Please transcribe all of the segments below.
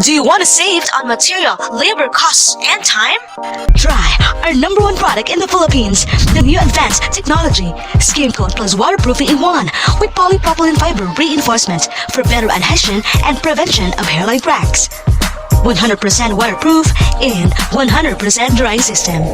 Do you want to save on material, labor costs, and time? Try our #1 product in the Philippines, the new advanced technology, Skimcoat plus waterproofing in one with polypropylene fiber reinforcement for better adhesion and prevention of hairline cracks. 100% waterproof and 100% dry system.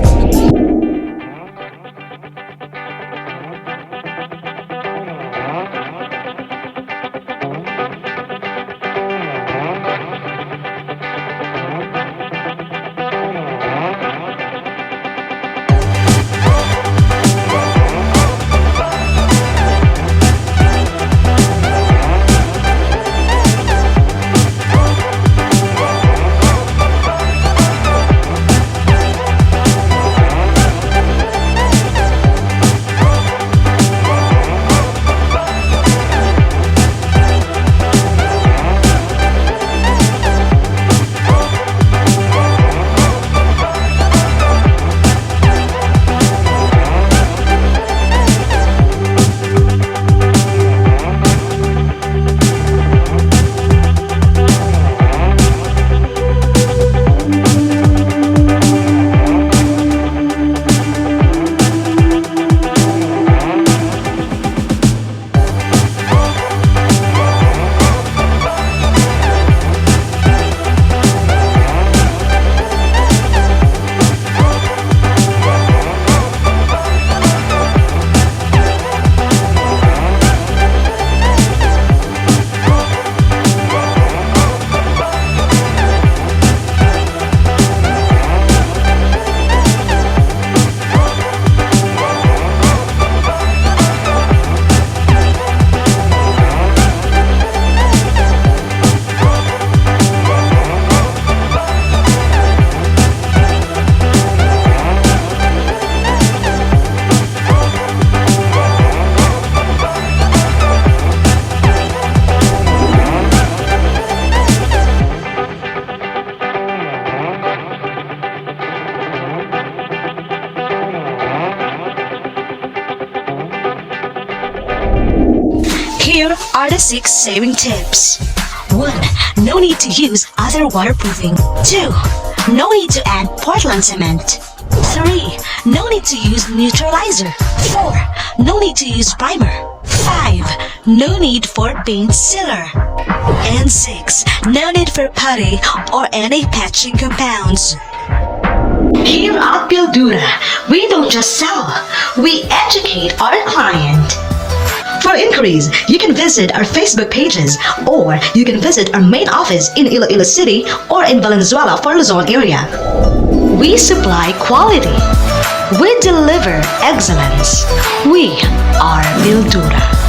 Here are the 6 saving tips. 1. No need to use other waterproofing. 2. No need to add Portland cement. 3. No need to use neutralizer. 4. No need to use primer. 5. No need for paint sealer. And 6. No need for putty or any patching compounds. Here at Buildura, we don't just sell, we educate our client. For inquiries, you can visit our Facebook pages or you can visit our main office in Iloilo City or in Valenzuela for Luzon area. We supply quality. We deliver excellence. We are Buildura.